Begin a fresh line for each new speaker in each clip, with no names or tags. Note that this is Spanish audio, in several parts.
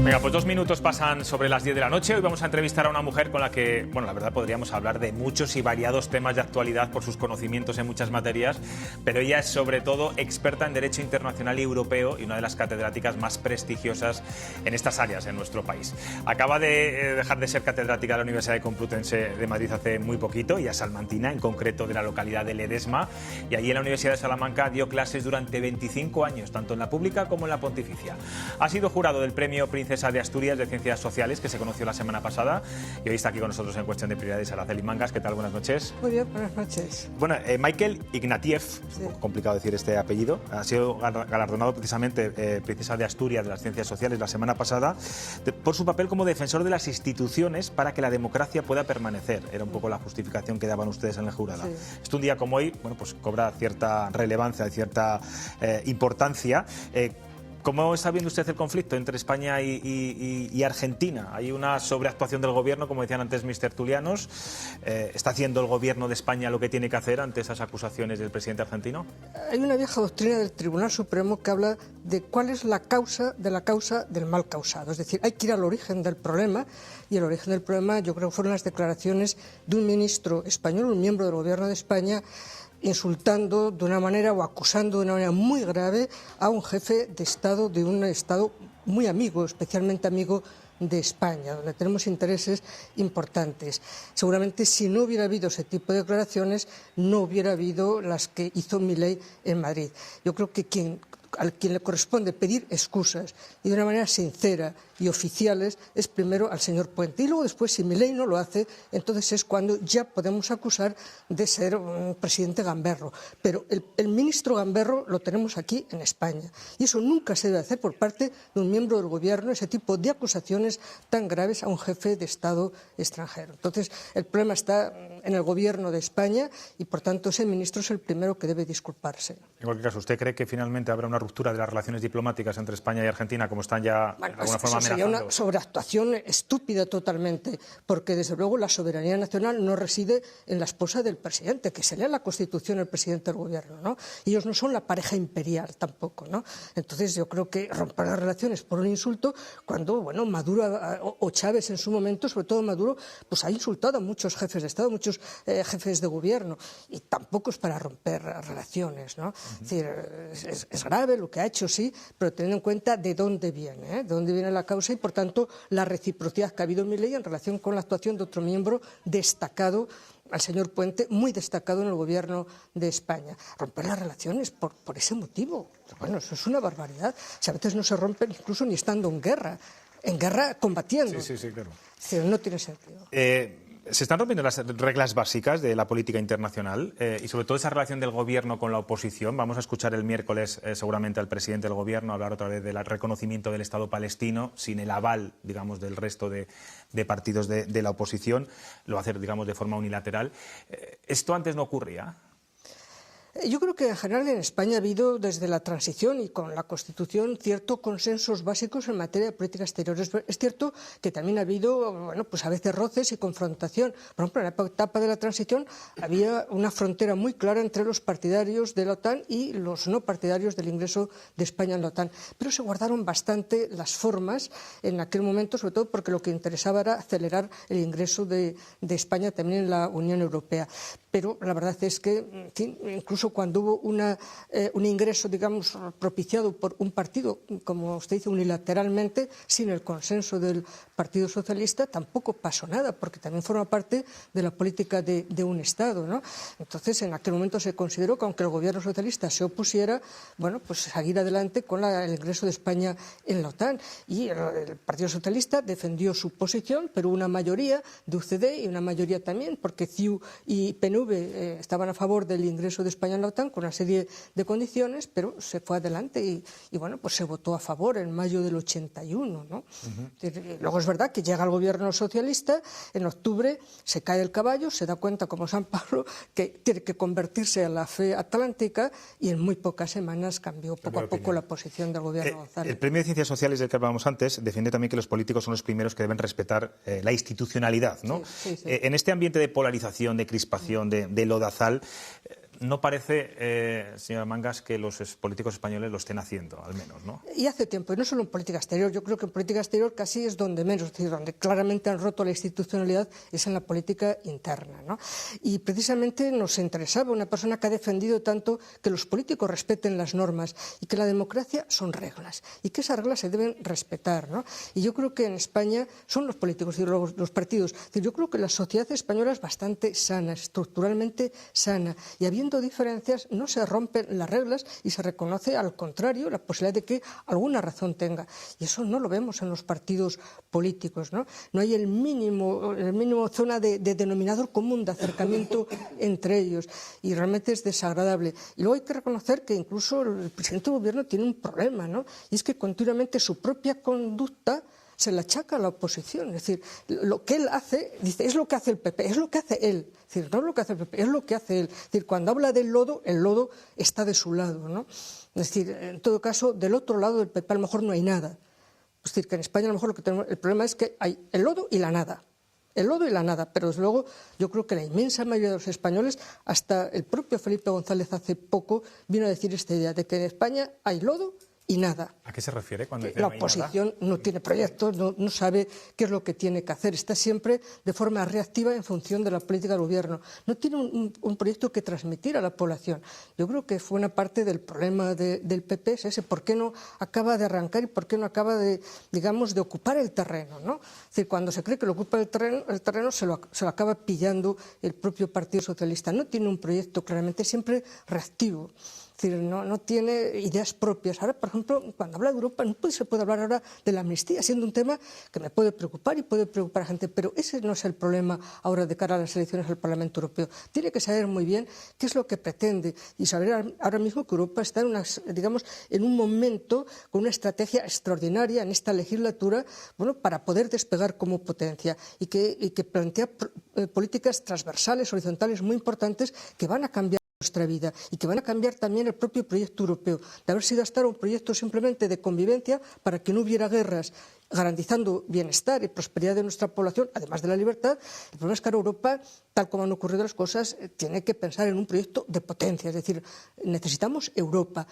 Venga, pues 2 minutos pasan sobre las 10 de la noche. Hoy vamos a entrevistar a una mujer con la que, bueno, la verdad podríamos hablar de muchos y variados temas de actualidad por sus conocimientos en muchas materias, pero ella es sobre todo experta en Derecho Internacional y Europeo y una de las catedráticas más prestigiosas en estas áreas en nuestro país. Acaba de dejar de ser catedrática de la Universidad Complutense de Madrid hace muy poquito, y es salmantina, en concreto de la localidad de Ledesma, y allí en la Universidad de Salamanca dio clases durante 25 años, tanto en la pública como en la pontificia. Ha sido jurado del Premio Princesa de Asturias de Ciencias Sociales, que se conoció la semana pasada, y hoy está aquí con nosotros en Cuestión de Prioridades Araceli Mangas. ¿Qué tal? Buenas noches.
Muy bien, buenas noches.
Bueno, Michael Ignatieff, sí, complicado decir este apellido, ha sido galardonado precisamente Princesa de Asturias de las Ciencias Sociales la semana pasada por su papel como defensor de las instituciones para que la democracia pueda permanecer. Era un poco la justificación que daban ustedes en la jurada. Sí. Esto un día como hoy, bueno, pues cobra cierta relevancia y cierta importancia. ¿Cómo está viendo usted el conflicto entre España y Argentina? Hay una sobreactuación del gobierno, como decían antes mis tertulianos. ¿Está haciendo el gobierno de España lo que tiene que hacer ante esas acusaciones del presidente argentino?
Hay una vieja doctrina del Tribunal Supremo que habla de cuál es la causa de la causa del mal causado. Es decir, hay que ir al origen del problema, y el origen del problema yo creo que fueron las declaraciones de un ministro español, un miembro del gobierno de España, insultando de una manera o acusando de una manera muy grave a un jefe de Estado de un Estado muy amigo, especialmente amigo de España, donde tenemos intereses importantes. Seguramente si no hubiera habido ese tipo de declaraciones, no hubiera habido las que hizo Milei en Madrid. Yo creo que a quien le corresponde pedir excusas y de una manera sincera y oficiales es primero al señor Puente, y luego después, si Milei no lo hace, entonces es cuando ya podemos acusar de ser un presidente gamberro. Pero el ministro gamberro lo tenemos aquí en España, y eso nunca se debe hacer por parte de un miembro del gobierno, ese tipo de acusaciones tan graves a un jefe de Estado extranjero. Entonces el problema está en el gobierno de España, y por tanto ese ministro es el primero que debe disculparse.
En cualquier caso, ¿usted cree que finalmente habrá una ruptura de las relaciones diplomáticas entre España y Argentina, como están ya de alguna forma amenazando?
Sería una sobreactuación estúpida totalmente, porque desde luego la soberanía nacional no reside en la esposa del presidente, que se lea la Constitución el presidente del gobierno, ¿no? Ellos no son la pareja imperial tampoco, ¿no? Entonces yo creo que romper las relaciones por un insulto, cuando, bueno, Maduro o Chávez en su momento, sobre todo Maduro, pues ha insultado a muchos jefes de Estado, muchos jefes de gobierno, y tampoco es para romper relaciones, ¿no? Es decir, es grave lo que ha hecho, sí, pero teniendo en cuenta de dónde viene, de dónde viene la causa, y por tanto la reciprocidad que ha habido en Milei en relación con la actuación de otro miembro destacado, al señor Puente, muy destacado en el gobierno de España. Romper las relaciones por ese motivo, bueno, eso es una barbaridad. O sea, a veces no se rompen incluso ni estando en guerra combatiendo.
Sí, claro.
Es decir, no tiene sentido.
Se están rompiendo las reglas básicas de la política internacional y sobre todo esa relación del gobierno con la oposición. Vamos a escuchar el miércoles seguramente al presidente del gobierno hablar otra vez del reconocimiento del Estado palestino sin el aval, digamos, del resto de partidos de la oposición. Lo va a hacer, digamos, de forma unilateral. ¿Esto antes no ocurría?
Yo creo que en general en España ha habido desde la transición y con la Constitución ciertos consensos básicos en materia de política exterior. Es cierto que también ha habido, bueno, pues a veces roces y confrontación. Por ejemplo, en la etapa de la transición había una frontera muy clara entre los partidarios de la OTAN y los no partidarios del ingreso de España en la OTAN. Pero se guardaron bastante las formas en aquel momento, sobre todo porque lo que interesaba era acelerar el ingreso de España también en la Unión Europea. Pero la verdad es que, en fin, incluso cuando hubo un ingreso, digamos, propiciado por un partido, como usted dice, unilateralmente, sin el consenso del Partido Socialista, tampoco pasó nada, porque también forma parte de la política de un Estado, ¿no? Entonces, en aquel momento se consideró que aunque el gobierno socialista se opusiera, bueno, pues seguir adelante con el ingreso de España en la OTAN. Y el Partido Socialista defendió su posición, pero una mayoría de UCD y una mayoría también, porque CiU y PNV estaban a favor del ingreso de España en la OTAN con una serie de condiciones, pero se fue adelante y bueno, pues se votó a favor en mayo del 81, ¿no? Luego es verdad que llega el gobierno socialista, en octubre se cae el caballo, se da cuenta como San Pablo que tiene que convertirse a la fe atlántica, y en muy pocas semanas cambió poco a poco la posición del gobierno González.
El Premio de Ciencias Sociales del que hablábamos antes defiende también que los políticos son los primeros que deben respetar la institucionalidad, ¿no? Sí. En este ambiente de polarización, de crispación, de lodazal, no parece, señora Mangas, que los políticos españoles lo estén haciendo, al menos, ¿no?
Y hace tiempo, y no solo en política exterior, yo creo que en política exterior casi es donde menos, es decir, donde claramente han roto la institucionalidad es en la política interna, ¿no? Y precisamente nos interesaba una persona que ha defendido tanto que los políticos respeten las normas y que la democracia son reglas y que esas reglas se deben respetar, ¿no? Y yo creo que en España son los políticos y los partidos. Es decir, yo creo que la sociedad española es bastante sana, estructuralmente sana, y habiendo diferencias no se rompen las reglas y se reconoce al contrario la posibilidad de que alguna razón tenga. Y eso no lo vemos en los partidos políticos, ¿no? No hay el mínimo zona de denominador común de acercamiento entre ellos y realmente es desagradable. Y luego hay que reconocer que incluso el presidente del gobierno tiene un problema, ¿no? Y es que continuamente su propia conducta se la achaca a la oposición. Es decir, lo que él hace, dice, es lo que hace el PP, es lo que hace él. Es decir, no es lo que hace el PP, es lo que hace él. Es decir, cuando habla del lodo, el lodo está de su lado, ¿no? Es decir, en todo caso, del otro lado del PP a lo mejor no hay nada. Es decir, que en España a lo mejor lo que tenemos, el problema es que hay el lodo y la nada. El lodo y la nada, pero desde luego yo creo que la inmensa mayoría de los españoles, hasta el propio Felipe González hace poco vino a decir esta idea de que en España hay lodo y nada.
¿A qué se refiere cuando dice
La
no hay
oposición
nada?
no tiene proyectos, no sabe qué es lo que tiene que hacer, está siempre de forma reactiva en función de la política del gobierno. No tiene un proyecto que transmitir a la población. Yo creo que fue una parte del problema del PP, es ese, por qué no acaba de arrancar y por qué no acaba de, digamos, de ocupar el terreno, ¿no? Es decir, cuando se cree que lo ocupa el terreno se lo acaba pillando el propio Partido Socialista. No tiene un proyecto claramente, siempre reactivo. Es decir, no tiene ideas propias. Ahora, por ejemplo, cuando habla de Europa, no se puede hablar ahora de la amnistía, siendo un tema que me puede preocupar y puede preocupar a gente, pero ese no es el problema ahora de cara a las elecciones al Parlamento Europeo. Tiene que saber muy bien qué es lo que pretende y saber ahora mismo que Europa está en un momento con una estrategia extraordinaria en esta legislatura, bueno, para poder despegar como potencia y que plantea políticas transversales, horizontales muy importantes que van a cambiar nuestra vida y que van a cambiar también el propio proyecto europeo, de haber sido hasta ahora un proyecto simplemente de convivencia para que no hubiera guerras, garantizando bienestar y prosperidad de nuestra población, además de la libertad. El problema es que ahora Europa, tal como han ocurrido las cosas, tiene que pensar en un proyecto de potencia, es decir, necesitamos Europa,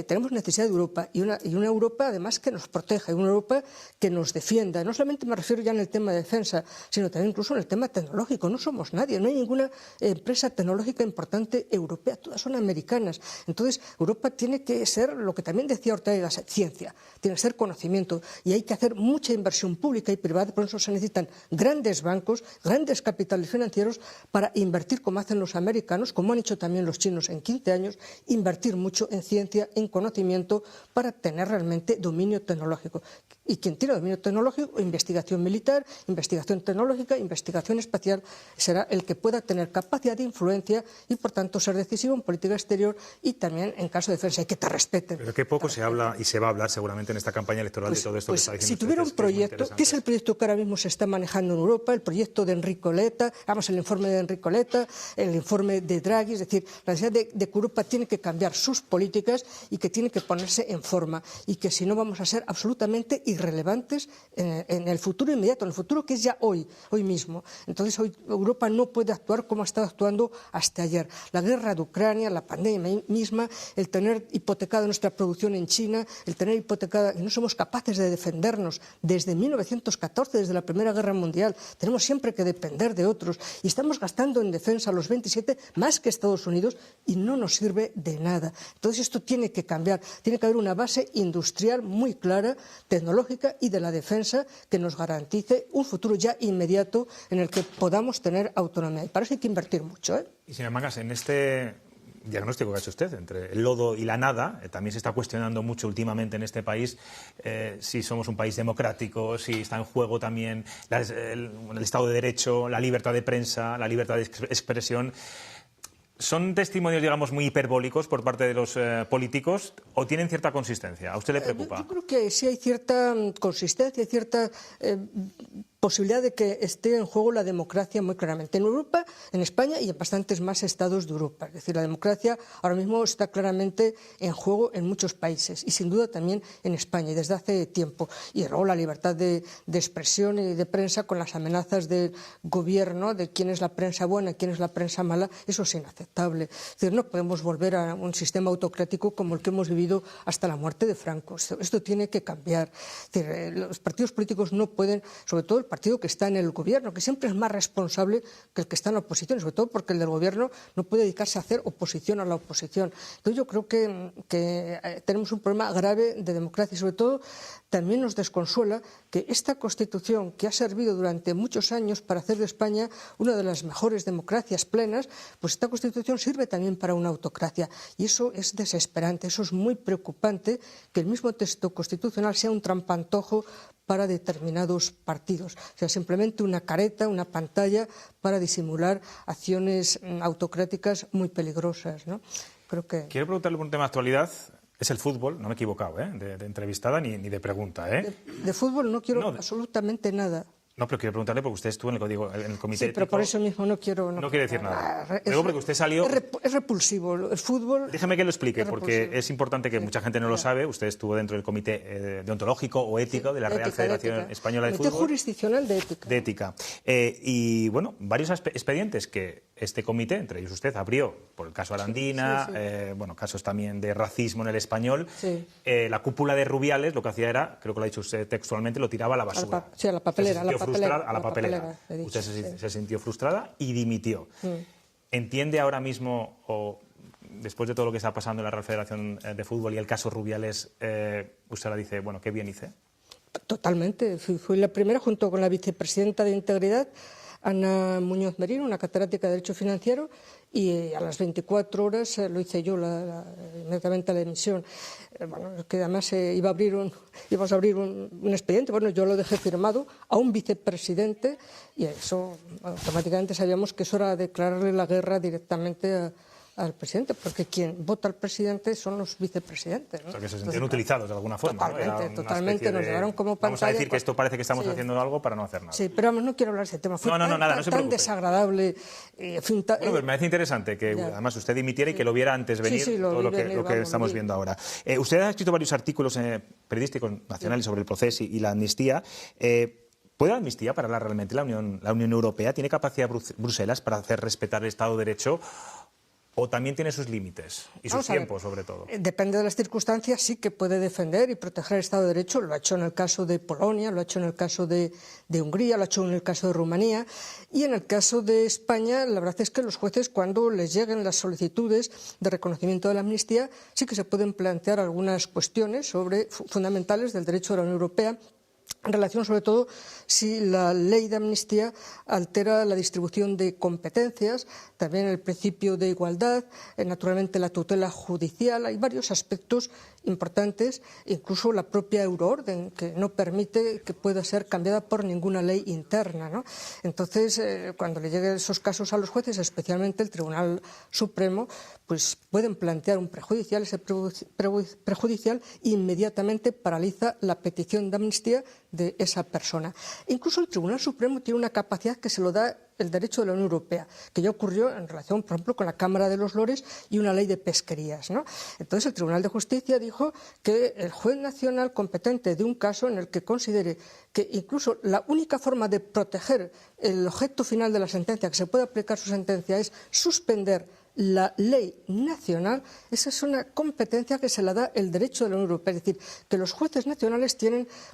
tenemos necesidad de Europa y una Europa además que nos proteja, y una Europa que nos defienda. No solamente me refiero ya en el tema de defensa, sino también incluso en el tema tecnológico. No somos nadie, no hay ninguna empresa tecnológica importante europea, todas son americanas. Entonces, Europa tiene que ser lo que también decía Ortega, ciencia, tiene que ser conocimiento y hay que hacer mucha inversión pública y privada, por eso se necesitan grandes bancos, grandes capitales financieros para invertir como hacen los americanos, como han hecho también los chinos en 15 años, invertir mucho en ciencia, en conocimiento, para tener realmente dominio tecnológico. Y quien tiene dominio tecnológico, investigación militar, investigación tecnológica, investigación espacial, será el que pueda tener capacidad de influencia y, por tanto, ser decisivo en política exterior y también en caso de defensa. Hay que te respeten.
Pero qué poco se habla y se va a hablar seguramente en esta campaña electoral de todo esto que está diciendo.
Si tuviera un proyecto, ¿qué es el proyecto que ahora mismo se está manejando en Europa? El proyecto de Enrico Letta, el informe de Enrico Letta, el informe de Draghi, es decir, la necesidad de que Europa tiene que cambiar sus políticas y que tiene que ponerse en forma y que si no vamos a ser absolutamente irrelevantes en el futuro inmediato, en el futuro que es ya hoy mismo. Entonces hoy Europa no puede actuar como ha estado actuando hasta ayer. La guerra de Ucrania, la pandemia misma, el tener hipotecada nuestra producción en China, el tener hipotecada, y no somos capaces de defendernos desde 1914, desde la Primera Guerra Mundial. Tenemos siempre que depender de otros y estamos gastando en defensa los 27 más que Estados Unidos y no nos sirve de nada. Entonces esto tiene que cambiar, tiene que haber una base industrial muy clara, tecnológica y de la defensa que nos garantice un futuro ya inmediato en el que podamos tener autonomía. Y para eso hay que invertir mucho, ¿eh?
Y señor Mangas, en este diagnóstico que ha hecho usted entre el lodo y la nada, también se está cuestionando mucho últimamente en este país si somos un país democrático, si está en juego también el Estado de Derecho, la libertad de prensa, la libertad de expresión. ¿Son testimonios, digamos, muy hiperbólicos por parte de los políticos o tienen cierta consistencia? ¿A usted le preocupa?
Yo creo que sí hay cierta consistencia, cierta posibilidad de que esté en juego la democracia muy claramente en Europa, en España y en bastantes más estados de Europa. Es decir, la democracia ahora mismo está claramente en juego en muchos países y sin duda también en España y desde hace tiempo. Y luego la libertad de expresión y de prensa con las amenazas del gobierno de quién es la prensa buena, quién es la prensa mala, eso es inaceptable. Es decir, no podemos volver a un sistema autocrático como el que hemos vivido hasta la muerte de Franco. Esto tiene que cambiar. Es decir, los partidos políticos no pueden, sobre todo el partido que está en el gobierno, que siempre es más responsable que el que está en la oposición, sobre todo porque el del gobierno no puede dedicarse a hacer oposición a la oposición. Entonces yo creo que tenemos un problema grave de democracia y sobre todo también nos desconsuela que esta Constitución, que ha servido durante muchos años para hacer de España una de las mejores democracias plenas, pues esta Constitución sirve también para una autocracia. Y eso es desesperante, eso es muy preocupante, que el mismo texto constitucional sea un trampantojo para determinados partidos. O sea, simplemente una careta, una pantalla para disimular acciones autocráticas muy peligrosas, ¿no? Creo que...
Quiero preguntarle por un tema de actualidad. Es el fútbol, no me he equivocado, de entrevistada ni de pregunta.
De fútbol no quiero absolutamente nada.
No, pero quiero preguntarle porque usted estuvo en el comité.
Sí, pero por eso mismo no quiero...
No quiere decir nada. Luego porque usted salió...
Es repulsivo, el fútbol...
Déjeme que lo explique, porque es importante que mucha gente no lo sabe. Usted estuvo dentro del comité deontológico o ético de la Real Federación Española de Fútbol.
Comité jurisdiccional de ética.
De ética. Y bueno, varios expedientes que este comité, entre ellos usted, abrió por el caso Arandina, bueno, casos también de racismo en el Español.
Sí.
La cúpula de Rubiales lo que hacía era, creo que lo ha dicho usted textualmente, lo tiraba a la basura.
Sí, a la papelera.
A la papelera. Usted se sintió frustrada y dimitió. ¿Entiende ahora mismo, o después de todo lo que está pasando en la Real Federación de Fútbol y el caso Rubiales, usted ahora dice, bueno, qué bien hice?
Totalmente. Fui la primera, junto con la vicepresidenta de Integridad, Ana Muñoz Merino, una catedrática de Derecho Financiero, y a las 24 horas lo hice yo inmediatamente la emisión. Bueno, que además íbamos a abrir un expediente, bueno, yo lo dejé firmado a un vicepresidente y eso automáticamente sabíamos que eso era declararle la guerra directamente al presidente, porque quien vota al presidente son los vicepresidentes, ¿no?
O sea, que se sentían utilizados de alguna forma.
Totalmente, nos llevaron como pantalla.
Vamos a decir que esto parece que estamos haciendo algo para no hacer nada.
Sí, pero vamos, no quiero hablar de ese tema. Fue tan desagradable.
Bueno, pero me parece interesante que además usted dimitiera y que lo viera antes venir todo lo que estamos viendo ahora. Usted ha escrito varios artículos periodísticos nacionales sobre el proceso y la amnistía. ¿Puede la amnistía pararla realmente la Unión Europea? ¿Tiene capacidad Bruselas para hacer respetar el Estado de Derecho? ¿O también tiene sus límites y sus tiempos, sobre todo?
Depende de las circunstancias, sí que puede defender y proteger el Estado de Derecho. Lo ha hecho en el caso de Polonia, lo ha hecho en el caso de Hungría, lo ha hecho en el caso de Rumanía. Y en el caso de España, la verdad es que los jueces, cuando les lleguen las solicitudes de reconocimiento de la amnistía, sí que se pueden plantear algunas cuestiones fundamentales del derecho de la Unión Europea, en relación sobre todo si la ley de amnistía altera la distribución de competencias, también el principio de igualdad, naturalmente la tutela judicial. Hay varios aspectos importantes, incluso la propia euroorden, que no permite que pueda ser cambiada por ninguna ley interna, ¿no? Entonces, cuando le lleguen esos casos a los jueces, especialmente el Tribunal Supremo, pues pueden plantear un prejudicial. Ese prejudicial inmediatamente paraliza la petición de amnistía de esa persona. Incluso el Tribunal Supremo tiene una capacidad que se lo da el derecho de la Unión Europea, que ya ocurrió en relación, por ejemplo, con la Cámara de los Lores y una ley de pesquerías, ¿no? Entonces, el Tribunal de Justicia dijo que el juez nacional competente de un caso en el que considere que incluso la única forma de proteger el objeto final de la sentencia, que se puede aplicar su sentencia, es suspender la ley nacional, esa es una competencia que se la da el derecho de la Unión Europea. Es decir, que los jueces nacionales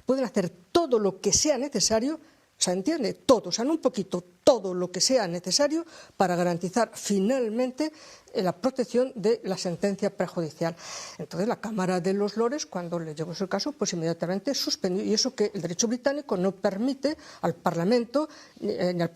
pueden hacer todo lo que sea necesario, o sea, entiende, todo, o sea, no un poquito, todo lo que sea necesario para garantizar finalmente la protección de la sentencia prejudicial. Entonces, la Cámara de los Lores, cuando le llegó ese caso, pues inmediatamente suspendió, y eso que el derecho británico no permite al Parlamento, no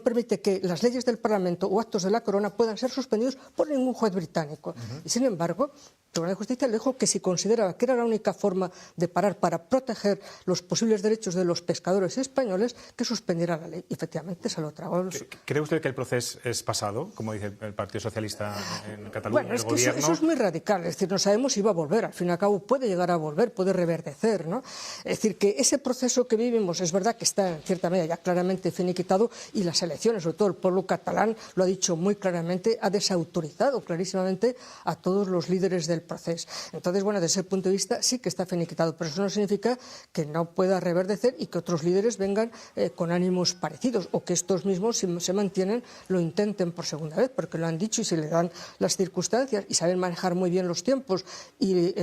permite que las leyes del Parlamento o actos de la Corona puedan ser suspendidos por ningún juez británico. Y sin embargo, el Tribunal de Justicia le dijo que si consideraba que era la única forma de parar para proteger los posibles derechos de los pescadores españoles, que suspendiera tragara la ley. Y efectivamente se lo tragó.
¿Cree usted que el proceso es pasado, como dice el Partido Socialista en Cataluña?
Bueno, es que eso es muy radical. Es decir, no sabemos si va a volver. Al fin y al cabo puede llegar a volver, puede reverdecer, ¿no? Es decir, que ese proceso que vivimos es verdad que está en cierta medida ya claramente finiquitado, y las elecciones, sobre todo el pueblo catalán, lo ha dicho muy claramente, ha desautorizado clarísimamente a todos los líderes del proceso. Entonces, bueno, desde ese punto de vista sí que está finiquitado, pero eso no significa que no pueda reverdecer y que otros líderes vengan con ánimos parecidos, o que estos mismos, si se mantienen, lo intenten por segunda vez, porque lo han dicho y se le dan las circunstancias y saben manejar muy bien los tiempos y,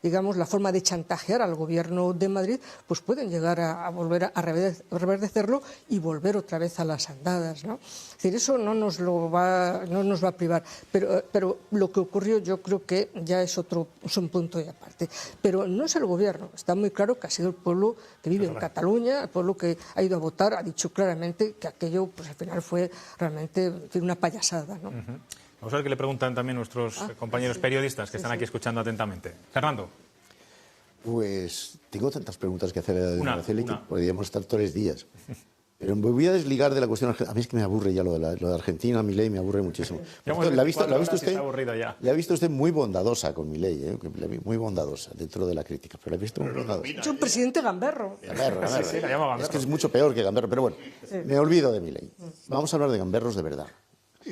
digamos, la forma de chantajear al gobierno de Madrid, pues pueden llegar a volver a reverdecerlo y volver otra vez a las andadas, ¿no? Es decir, eso no nos va a privar, pero lo que ocurrió yo creo que ya es un punto de aparte. Pero no es el gobierno, está muy claro que ha sido el pueblo que vive en Cataluña, el pueblo que ha ido a votar, ha dicho claramente que aquello, pues al final fue realmente una payasada, ¿no?
Vamos a ver qué le preguntan también nuestros compañeros periodistas que están aquí escuchando atentamente. Fernando.
Pues tengo tantas preguntas que hacer a Araceli que podríamos estar 3 días. Pero me voy a desligar de la cuestión. A mí es que me aburre ya lo de Argentina, Milei, me aburre muchísimo. ¿La ha visto usted muy bondadosa con Milei, muy bondadosa dentro de la crítica, pero la ha visto muy bondadosa.
Es un presidente gamberro.
Gamberro.
Es que es mucho peor que gamberro, pero bueno, me olvido de Milei. Vamos a hablar de gamberros de verdad.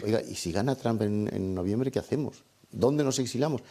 Oiga, ¿y si gana Trump en noviembre, qué hacemos? ¿Dónde nos exilamos?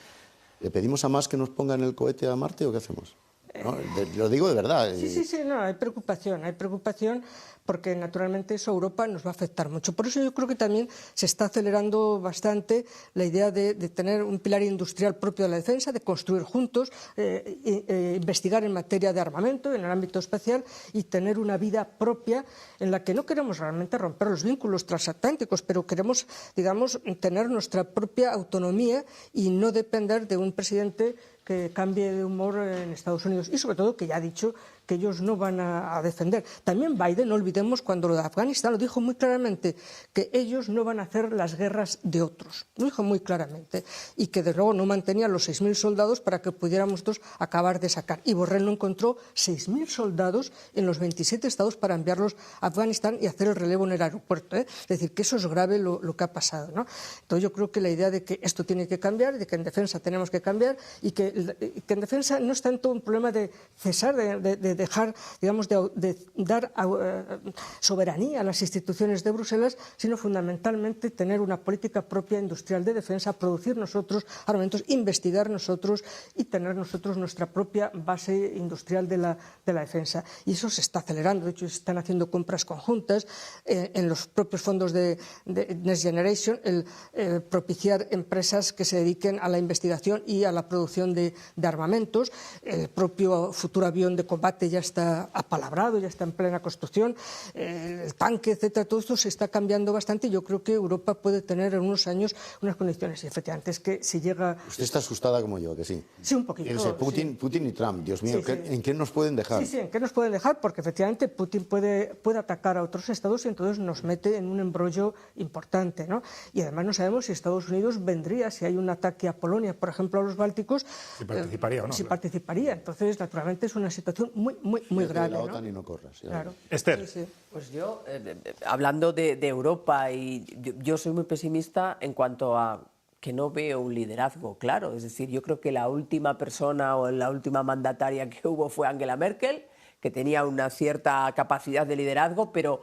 ¿Le pedimos a Musk que nos ponga en el cohete a Marte o qué hacemos? ¿No? Lo digo de verdad.
Sí, no, hay preocupación porque naturalmente eso a Europa nos va a afectar mucho. Por eso yo creo que también se está acelerando bastante la idea de tener un pilar industrial propio de la defensa, de construir juntos, investigar en materia de armamento, en el ámbito espacial, y tener una vida propia en la que no queremos realmente romper los vínculos transatlánticos, pero queremos, digamos, tener nuestra propia autonomía y no depender de un presidente que cambie de humor en Estados Unidos, y sobre todo que ya ha dicho que ellos no van a defender. También Biden, no olvidemos, cuando lo de Afganistán lo dijo muy claramente, que ellos no van a hacer las guerras de otros. Lo dijo muy claramente. Y que desde luego no mantenía los 6.000 soldados para que pudiéramos nosotros acabar de sacar. Y Borrell no encontró 6.000 soldados en los 27 estados para enviarlos a Afganistán y hacer el relevo en el aeropuerto, ¿eh? Es decir, que eso es grave lo que ha pasado, ¿no? Entonces yo creo que la idea de que esto tiene que cambiar, de que en defensa tenemos que cambiar, y que en defensa no es tanto un problema de cesar, de dejar, digamos, de dar soberanía a las instituciones de Bruselas, sino fundamentalmente tener una política propia industrial de defensa, producir nosotros armamentos, investigar nosotros y tener nosotros nuestra propia base industrial de la defensa. Y eso se está acelerando. De hecho, se están haciendo compras conjuntas en los propios fondos de Next Generation, el propiciar empresas que se dediquen a la investigación y a la producción de armamentos. El propio futuro avión de combate ya está apalabrado, ya está en plena construcción, el tanque, etcétera. Todo esto se está cambiando bastante y yo creo que Europa puede tener en unos años unas condiciones. Y efectivamente es que si llega...
Usted está asustada como yo, que sí.
Sí, un poquito.
Putin y Trump, Dios mío,
sí.
¿en qué nos pueden dejar?
Sí, ¿en qué nos pueden dejar? Porque efectivamente Putin puede atacar a otros estados y entonces nos mete en un embrollo importante, ¿no? Y además no sabemos si Estados Unidos vendría, si hay un ataque a Polonia, por ejemplo, a los bálticos,
si participaría o no.
Si participaría. Entonces, naturalmente, es una situación muy grave.
La OTAN, ¿no? Y no corras.
Claro.
Esther.
Sí.
Pues yo, hablando de Europa, y yo soy muy pesimista en cuanto a que no veo un liderazgo claro. Es decir, yo creo que la última persona o la última mandataria que hubo fue Angela Merkel, que tenía una cierta capacidad de liderazgo, pero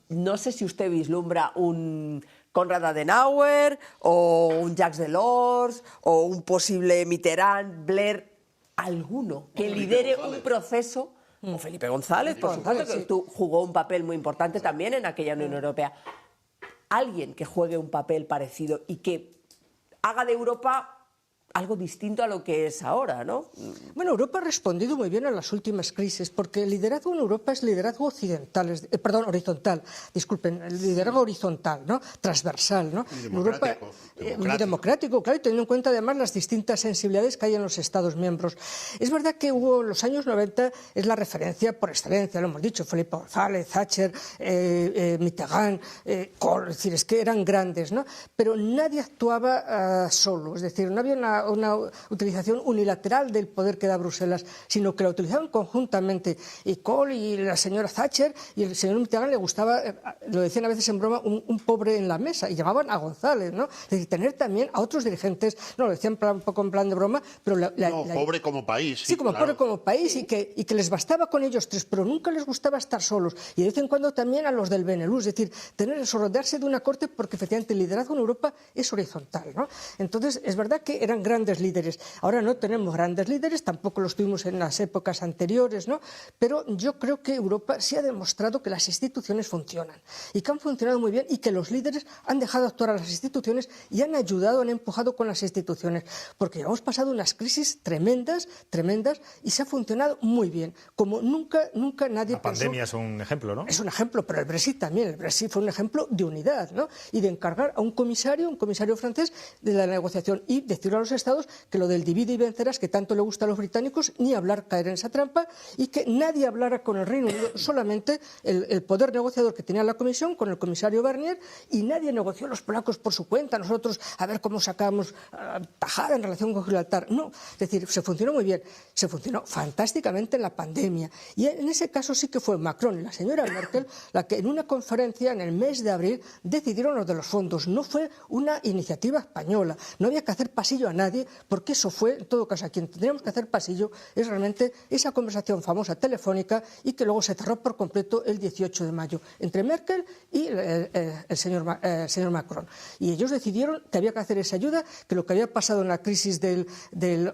no sé si usted vislumbra un Konrad Adenauer o un Jacques Delors o un posible Mitterrand, Blair, alguno que lidere un proceso, o Felipe González, por supuesto, que jugó un papel muy importante también en aquella Unión Europea. Alguien que juegue un papel parecido y que haga de Europa algo distinto a lo que es ahora, ¿no?
Bueno, Europa ha respondido muy bien a las últimas crisis, porque el liderazgo en Europa es liderazgo horizontal, disculpen, el liderazgo horizontal, ¿no? Transversal, ¿no?
Y democrático.
Muy democrático, claro, y teniendo en cuenta además las distintas sensibilidades que hay en los Estados miembros. Es verdad que hubo los años 90, es la referencia por excelencia, lo hemos dicho, Felipe González, Thatcher, Mitterrand, Kohl, es decir, es que eran grandes, ¿no? Pero nadie actuaba solo, es decir, no había una utilización unilateral del poder que da Bruselas, sino que la utilizaban conjuntamente. Y Kohl y la señora Thatcher y el señor Mitterrand le gustaba, lo decían a veces en broma, un pobre en la mesa, y llamaban a González, ¿no? Es decir, tener también a otros dirigentes, no, lo decían un poco en plan de broma, pero...
pobre como país.
Sí, como pobre como país, y que les bastaba con ellos tres, pero nunca les gustaba estar solos. Y de vez en cuando también a los del Benelux, es decir, tener eso, rodearse de una corte, porque efectivamente el liderazgo en Europa es horizontal, ¿no? Entonces, es verdad que eran grandes líderes. Ahora no tenemos grandes líderes, tampoco los tuvimos en las épocas anteriores, ¿no? Pero yo creo que Europa sí ha demostrado que las instituciones funcionan, y que han funcionado muy bien, y que los líderes han dejado actuar a las instituciones y han ayudado, han empujado con las instituciones, porque hemos pasado unas crisis tremendas, y se ha funcionado muy bien, como nunca nadie
pensó. La pandemia es un ejemplo, ¿no?
Es un ejemplo, pero el Brexit también. El Brexit fue un ejemplo de unidad, ¿no? Y de encargar a un comisario francés de la negociación, y decirle a los Estados que lo del divide y vencerás, que tanto le gusta a los británicos, ni hablar, caer en esa trampa, y que nadie hablara con el Reino Unido, solamente el poder negociador que tenía la Comisión con el comisario Barnier, y nadie negoció, los polacos por su cuenta, nosotros a ver cómo sacamos tajada en relación con Gibraltar. No, es decir, se funcionó muy bien, se funcionó fantásticamente en la pandemia, y en ese caso sí que fue Macron y la señora Merkel la que en una conferencia en el mes de abril decidieron lo de los fondos. No fue una iniciativa española, no había que hacer pasillo a nadie, porque eso fue, en todo caso, a quien tendríamos que hacer pasillo es realmente esa conversación famosa telefónica, y que luego se cerró por completo el 18 de mayo entre Merkel y el señor Macron. Y ellos decidieron que había que hacer esa ayuda, que lo que había pasado en la crisis del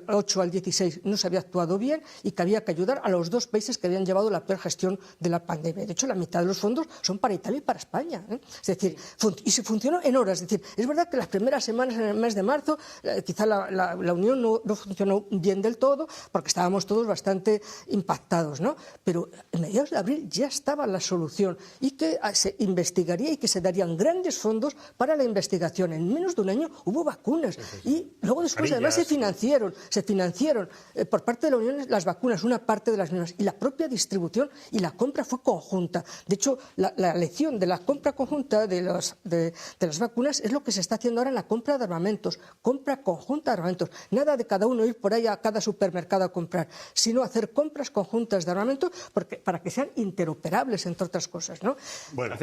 8 al 16 no se había actuado bien, y que había que ayudar a los dos países que habían llevado la peor gestión de la pandemia. De hecho, la mitad de los fondos son para Italia y para España, ¿eh? Es decir, y se funcionó en horas. Es decir, es verdad que las primeras semanas en el mes de marzo quizá la Unión no funcionó bien del todo, porque estábamos todos bastante impactados, ¿no? Pero en mediados de abril ya estaba la solución, y que se investigaría y que se darían grandes fondos para la investigación. En menos de un año hubo vacunas, y luego después además se financiaron por parte de la Unión las vacunas, una parte de las mismas, y la propia distribución y la compra fue conjunta. De hecho, la lección de la compra conjunta de las vacunas es lo que se está haciendo ahora en la compra de armamentos, compra conjunta de armamentos. Nada de cada uno ir por ahí a cada supermercado a comprar, sino hacer compras conjuntas de armamentos para que sean interoperables, entre otras cosas, ¿no?
Bueno,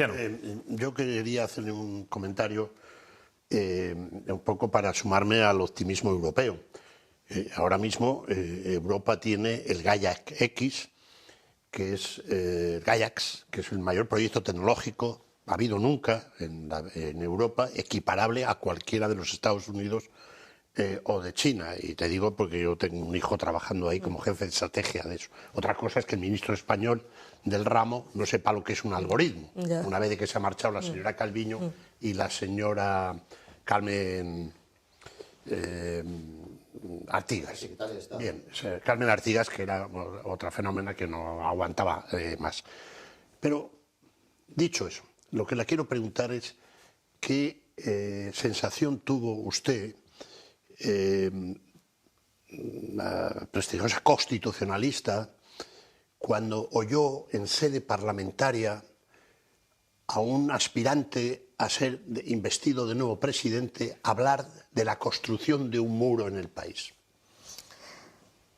yo quería hacerle un comentario un poco para sumarme al optimismo europeo. Ahora mismo Europa tiene el GAIAX, que es el mayor proyecto tecnológico habido nunca en Europa, equiparable a cualquiera de los Estados Unidos o de China. Y te digo porque yo tengo un hijo trabajando ahí como jefe de estrategia de eso. Otra cosa es que el ministro español del ramo no sepa lo que es un algoritmo. Una vez de que se ha marchado la señora Calviño y la señora Carmen Artigas. Bien, Carmen Artigas, que era otra fenómena que no aguantaba más. Pero, dicho eso, lo que le quiero preguntar es qué sensación tuvo usted, la prestigiosa constitucionalista, cuando oyó en sede parlamentaria a un aspirante a ser investido de nuevo presidente hablar de la construcción de un muro en el país.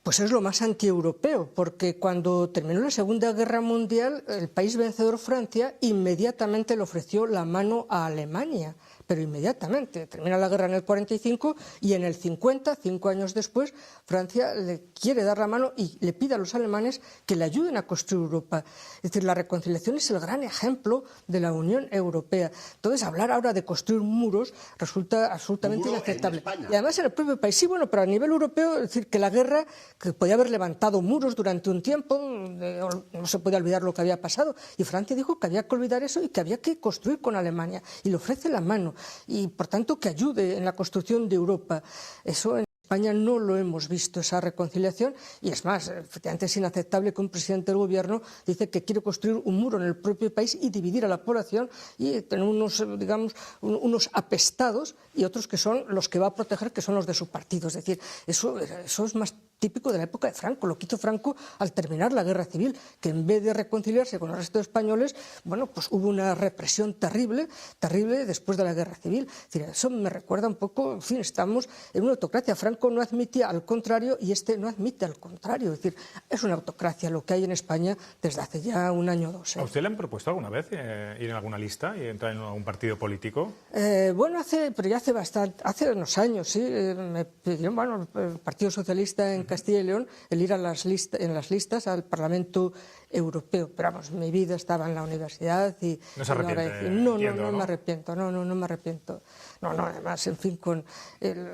Pues es lo más antieuropeo, porque cuando terminó la Segunda Guerra Mundial, el país vencedor, Francia, inmediatamente le ofreció la mano a Alemania. Pero inmediatamente, termina la guerra en el 45 y en el 50, 5 años después, Francia le quiere dar la mano y le pide a los alemanes que le ayuden a construir Europa. Es decir, la reconciliación es el gran ejemplo de la Unión Europea. Entonces, hablar ahora de construir muros resulta absolutamente inaceptable. Y además en el propio país, sí, bueno, pero a nivel europeo, es decir, que la guerra, que podía haber levantado muros durante un tiempo, no se puede olvidar lo que había pasado, y Francia dijo que había que olvidar eso y que había que construir con Alemania, y le ofrece la mano. Y, por tanto, que ayude en la construcción de Europa. Eso en España no lo hemos visto, esa reconciliación, y es más, efectivamente es inaceptable que un presidente del gobierno dice que quiere construir un muro en el propio país y dividir a la población y tener unos, digamos, unos apestados y otros que son los que va a proteger, que son los de su partido. Es decir, eso es más típico de la época de Franco, lo que hizo Franco al terminar la guerra civil, que en vez de reconciliarse con el resto de españoles, bueno, pues hubo una represión terrible después de la guerra civil. Es decir, eso me recuerda un poco, en fin, estamos en una autocracia. Franco no admitía al contrario y este no admite al contrario. Es decir, es una autocracia lo que hay en España desde hace ya un año o dos.
¿A usted le han propuesto alguna vez ir en alguna lista y entrar en algún partido político?
Bueno, pero ya hace unos años, sí, me pidieron, bueno, el Partido Socialista en Castilla y León, el ir en las listas al Parlamento Europeo. Pero vamos, mi vida estaba en la universidad y...
¿No se arrepiente?
No me arrepiento, no me arrepiento. No, además, en fin, con el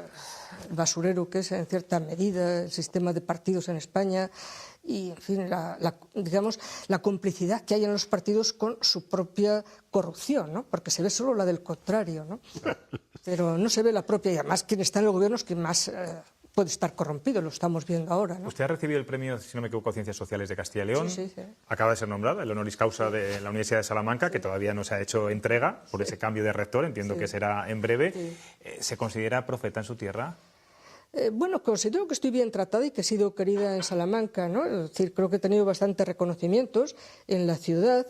basurero que es en cierta medida el sistema de partidos en España y, en fin, digamos, la complicidad que hay en los partidos con su propia corrupción, ¿no? Porque se ve solo la del contrario, ¿no? Pero no se ve la propia, y además quien está en el gobierno es quien más puede estar corrompido, lo estamos viendo ahora, ¿no?
Usted ha recibido el premio, si no me equivoco, Ciencias Sociales de Castilla y León.
Sí.
Acaba de ser nombrada el honoris causa de la Universidad de Salamanca, que todavía no se ha hecho entrega por ese cambio de rector, entiendo que será en breve.
Sí.
¿Se considera profeta en su tierra?
Bueno, considero que estoy bien tratada y que he sido querida en Salamanca, ¿no? Es decir, creo que he tenido bastantes reconocimientos en la ciudad.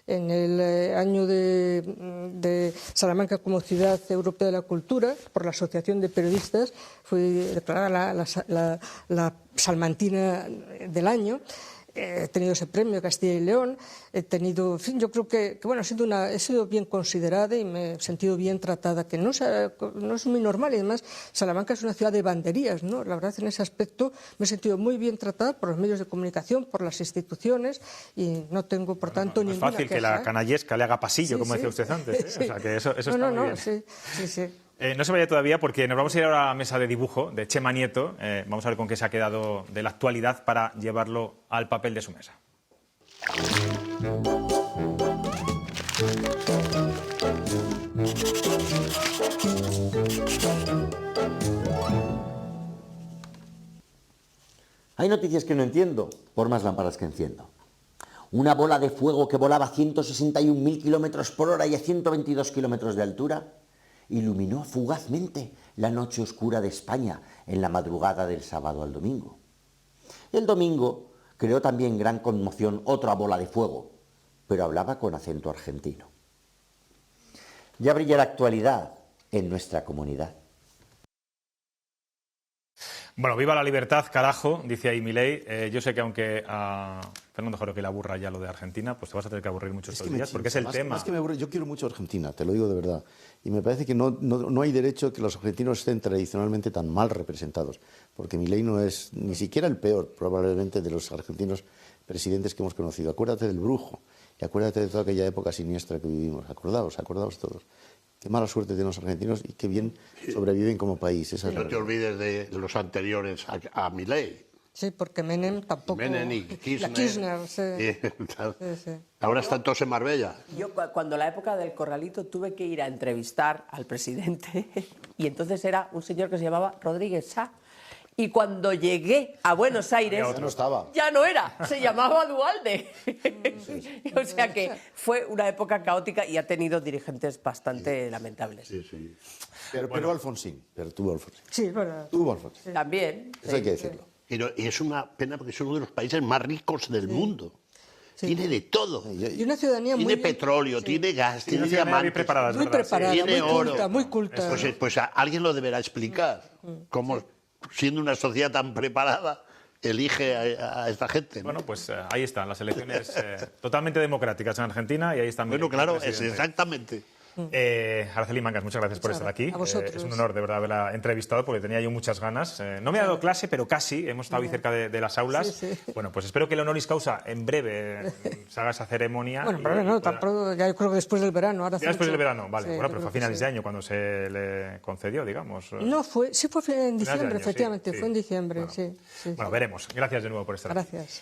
En el año de Salamanca como Ciudad Europea de la Cultura, por la Asociación de Periodistas, fui declarada la salmantina del año. He tenido ese premio de Castilla y León, he tenido, en fin, yo creo que bueno, he sido bien considerada y me he sentido bien tratada, que no es muy normal, y además Salamanca es una ciudad de banderías, ¿no? La verdad, en ese aspecto me he sentido muy bien tratada por los medios de comunicación, por las instituciones, y no tengo, por tanto, ninguna queja.
Es fácil que la canallesca le haga pasillo, como decía usted antes, ¿eh? O sea, que eso está muy bien.
Sí.
No se vaya todavía porque nos vamos a ir ahora a la mesa de dibujo de Chema Nieto. Vamos a ver con qué se ha quedado de la actualidad para llevarlo al papel de su mesa.
Hay noticias que no entiendo, por más lámparas que enciendo. Una bola de fuego que volaba a 161.000 kilómetros por hora y a 122 kilómetros de altura iluminó fugazmente la noche oscura de España en la madrugada del sábado al domingo. El domingo creó también gran conmoción otra bola de fuego, pero hablaba con acento argentino. Ya brilla la actualidad en nuestra comunidad.
Bueno, viva la libertad, carajo, dice ahí Milei. Yo sé que aunque a Fernando Jero que le aburra ya lo de Argentina, pues te vas a tener que aburrir mucho estos días, porque es el tema.
Más que me aburre, yo quiero mucho Argentina, te lo digo de verdad. Y me parece que no hay derecho que los argentinos estén tradicionalmente tan mal representados, porque Milei no es ni siquiera el peor, probablemente, de los argentinos presidentes que hemos conocido. Acuérdate del Brujo y acuérdate de toda aquella época siniestra que vivimos. Acordaos todos. Qué mala suerte tienen los argentinos y qué bien sobreviven como país.
Y no te olvides de los anteriores a Milei.
Sí, porque Menem tampoco...
Menem y Kirchner.
Kirchner, sí.
Sí. Ahora están todos en Marbella.
Yo cuando la época del Corralito tuve que ir a entrevistar al presidente y entonces era un señor que se llamaba Rodríguez Sá. Y cuando llegué a Buenos Aires, ya no era, se llamaba Duhalde. O sea que fue una época caótica y ha tenido dirigentes bastante lamentables.
Sí. Pero Alfonsín, tuvo Alfonsín.
Sí, bueno.
Tuvo Alfonsín.
Sí. También.
Eso hay que decirlo.
Y es una pena porque es uno de los países más ricos del mundo. Sí. Tiene de todo.
Y una ciudadanía
tiene petróleo, tiene gas, tiene diamantes.
Muy preparada,
tiene oro.
Muy culta.
Pues alguien lo deberá explicar. Cómo, siendo una sociedad tan preparada, elige a esta gente, ¿no?
Bueno, pues ahí están las elecciones totalmente democráticas en Argentina y ahí están.
Bueno, claro, es exactamente.
Araceli Mangas, muchas gracias por estar aquí.
A vosotros.
Es un honor de verdad haberla entrevistado porque tenía yo muchas ganas. No me ha dado clase, pero casi. Hemos estado muy cerca de las aulas.
Sí.
Bueno, pues espero que el honoris causa en breve se haga esa ceremonia.
Bueno, pero no, tampoco, ya yo creo que después del verano. Ahora
ya después del verano, vale.
Sí,
bueno, pero fue a finales de año cuando se le concedió, digamos.
No, fue en diciembre,
año,
efectivamente,
sí.
fue en diciembre,
Bueno,
sí.
Bueno, veremos. Gracias de nuevo por estar aquí.
Gracias.